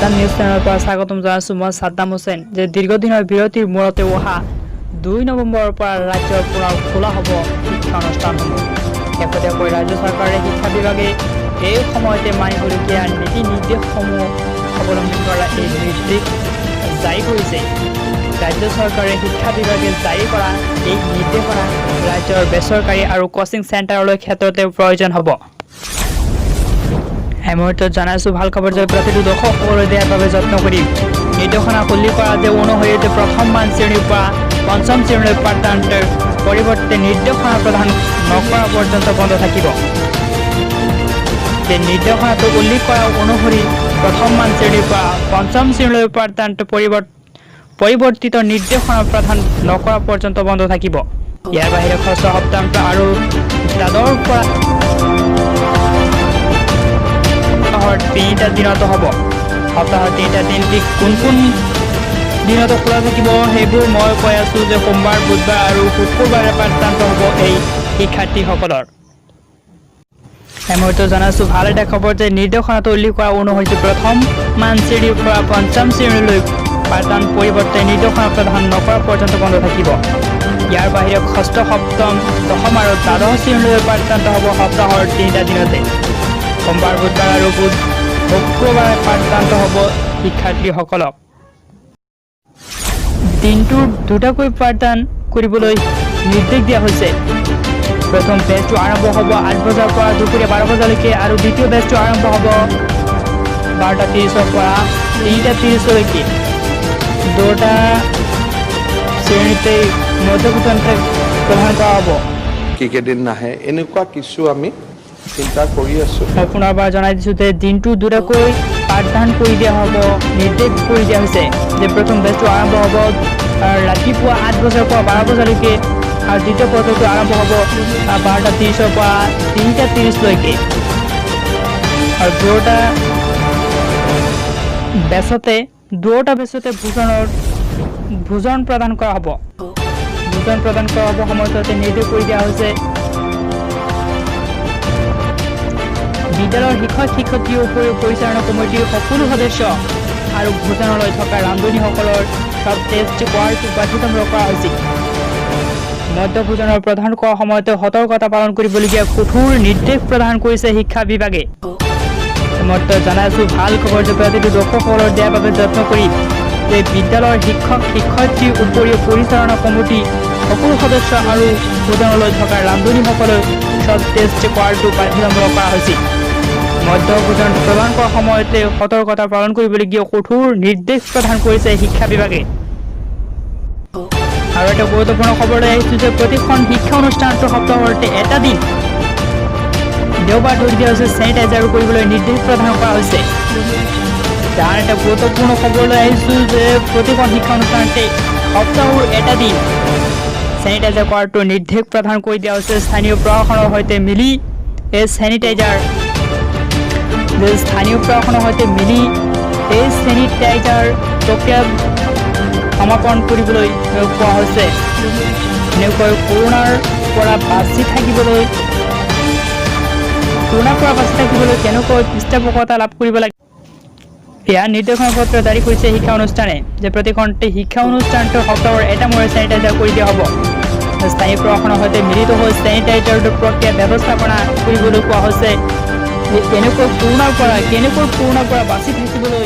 Azan news চেনেলৰ পৰা স্বাগতম জনাইছো মই সাদ্দাম হোসেন। যে দীৰ্ঘদিনৰ বিৰতিৰ মূৰতে অহা 2 নৱেম্বৰৰ পৰা ৰাজ্যৰ পুনৰ খোলা হ'ব শিক্ষানুষ্ঠানসমূহ। শেহতীয়াকৈ ৰাজ্য চৰকাৰে শিক্ষা বিভাগে এই সময়তে মানিবলগীয়া নীতি নিৰ্দেশসমূহ অৱলম্বন কৰা এই নিৰ্দেশ জাৰি কৰিছে। ৰাজ্য চৰকাৰে শিক্ষা বিভাগে জাৰি কৰা এই নিৰ্দেশনা ৰাজ্যৰ বেচৰকাৰী আৰু কোচিং চেণ্টাৰলৈ ক্ষেত্ৰতে প্ৰয়োজন হ'ব। এই মুহূৰ্তত জানাইছো ভাল খবৰ যে প্ৰতিটো দৰ্শকসকললৈ দিয়াৰ বাবে যত্ন কৰিম। নিৰ্দেশনা উল্লেখ কৰা যে অনুসৰি প্ৰথম মান শ্ৰেণীৰ পৰা পঞ্চম শ্ৰেণীলৈ পাঠদানৰ পৰিৱৰ্তে নিৰ্দেশনা প্ৰদান নকৰা পৰ্যন্ত বন্ধ থাকিব। যে নিৰ্দেশনাটো উল্লেখ কৰা অনুসৰি প্ৰথম মান শ্ৰেণীৰ পৰা পঞ্চম শ্ৰেণীলৈ পাঠদানৰ পৰিৱৰ্তিত নিৰ্দেশনা প্ৰদান নকৰা পৰ্যন্ত বন্ধ থাকিব। ইয়াৰ বাহিৰে ষষ্ঠ সপ্তাহান্ত আৰু দ্বাদশৰ পৰা তিনিটা দিনত হ'ব। সপ্তাহৰ তিনিটা দিন কোন দিনত খোলা থাকিব সেইবোৰ মই কৈ আছোঁ যে সোমবাৰ, বুধবাৰ আৰু শুক্ৰবাৰে পাঠদান্ত হ'ব এই শিক্ষাৰ্থীসকলৰ। এই মুহূৰ্তত জনাইছোঁ ভাল এটা খবৰ যে নিৰ্দেশনাটো উল্লেখ কৰা অনুসৰি প্ৰথম মান শ্ৰেণীৰ পৰা পঞ্চম শ্ৰেণীলৈ পাঠদান পৰিৱৰ্তে নিৰ্দেশনা প্ৰদান নকৰা পৰ্যন্ত বন্ধ থাকিব। ইয়াৰ বাহিৰে ষষ্ঠ, সপ্তম, দশম আৰু দ্বাদশ শ্ৰেণীলৈ পাঠদান্ত হ'ব সপ্তাহৰ তিনিটা দিনতে। সোমবাৰ, বুধবাৰ আৰু শুক্ৰবাৰে পাঠদান্ত হ'ব শিক্ষাৰ্থীসকলক। দিনটোৰ দুটাকৈ পাঠদান কৰিবলৈ নিৰ্দেশ দিয়া হৈছে। প্ৰথম বেচটো আৰম্ভ হ'ব 8 বজাৰ পৰা দুপৰীয়া 12 বজালৈকে আৰু দ্বিতীয় বেচটো আৰম্ভ হ'ব 12:30 পৰা 3:30লৈকে। দুটা শ্ৰেণীতে মধ্যভোজন প্ৰদান কৰা হ'ব। কেইদিন নাহে এনেকুৱা কিছু আমি চিন্তা কৰি আছোঁ। পুনৰবাৰ জনাই দিছোঁ যে দিনটো দুটাকৈ পাঠদান কৰি দিয়া হ'ব। নিৰ্দেশ কৰি দিয়া হৈছে যে প্ৰথম বেচটো আৰম্ভ হ'ব ৰাতিপুৱা 8 বজাৰ পৰা 12 বজালৈকে আৰু দ্বিতীয় পৰ্যায়টো আৰম্ভ হ'ব 12:30 পৰা 3:30লৈকে। আৰু দুটা বেচতে ভোজন প্ৰদান কৰা হ'ব। সময়তে নিৰ্দেশ কৰি দিয়া হৈছে। বিদ্যালয়ৰ শিক্ষক-শিক্ষয়িত্ৰীৰ উপৰিও পৰিচালনা কমিটিৰ সকলো সদস্য আৰু ভোজনালয় থকা ৰান্ধনীসকলৰ সব টেষ্ট কৰাটো বাধ্যতামূলক কৰা হৈছিল। মধ্যভোজনৰ প্ৰদান কৰাৰ সময়তে সতৰ্কতা পালন কৰিবলগীয়া কঠোৰ নিৰ্দেশ প্ৰদান কৰিছে শিক্ষা বিভাগে। জনাইছোঁ ভাল খবৰ যে প্ৰতিটো দৰ্শকসকলৰ দিয়াৰ বাবে যত্ন কৰি যে বিদ্যালয়ৰ শিক্ষক-শিক্ষয়িত্ৰীৰ উপৰিও পৰিচালনা কমিটি সকলো সদস্য আৰু ভোজনালয় থকা ৰান্ধনীসকলৰ সব টেষ্ট কৰাটো বাধ্যতামূলক কৰা হৈছিল। মধ্যভোজন প্ৰদান কৰাৰ সময়তে সতৰ্কতা পালন কৰিবলগীয়া কঠোৰ নিৰ্দেশ প্ৰদান কৰিছে শিক্ষা বিভাগে। আৰু এটা গুৰুত্বপূৰ্ণ খবৰলৈ আহিছোঁ যে প্ৰতিখন শিক্ষা অনুষ্ঠানটো সপ্তাহৰ এটা দিন দেওবাৰ ধৰি দিয়া হৈছে চেনিটাইজাৰ কৰিবলৈ নিৰ্দেশ প্ৰদান কৰা হৈছে। আন এটা গুৰুত্বপূৰ্ণ খবৰলৈ আহিছোঁ যে প্ৰতিখন শিক্ষা অনুষ্ঠানতে সপ্তাহৰ এটা দিন চেনিটাইজাৰ কৰাটো নিৰ্দেশ প্ৰদান কৰি দিয়া হৈছে। স্থানীয় প্ৰশাসনৰ সৈতে মিলি এই চেনিটাইজাৰ প্ৰক্ৰিয়া সমাপন কৰিবলৈ কোৱা হৈছে। এনেকৈ কৰোণাৰ পৰা বাচি থাকিবলৈ কেনেকৈ পৃষ্ঠপোষকতা লাভ কৰিব লাগে এয়া নিৰ্দেশনা পত্ৰ জাৰি কৰিছে শিক্ষা অনুষ্ঠানে যে প্ৰতিখনতে শিক্ষা অনুষ্ঠানটো সপ্তাহৰ এটা মূৰে চেনিটাইজাৰ কৰি দিয়া হ'ব। স্থানীয় প্ৰশাসনৰ সৈতে মিলিত হৈ চেনিটাইজাৰটো প্ৰক্ৰিয়া ব্যৱস্থাপনা কৰিবলৈ কোৱা হৈছে। কেনেকৈ কৰোণাৰ পৰা বাচি থাকিবলৈ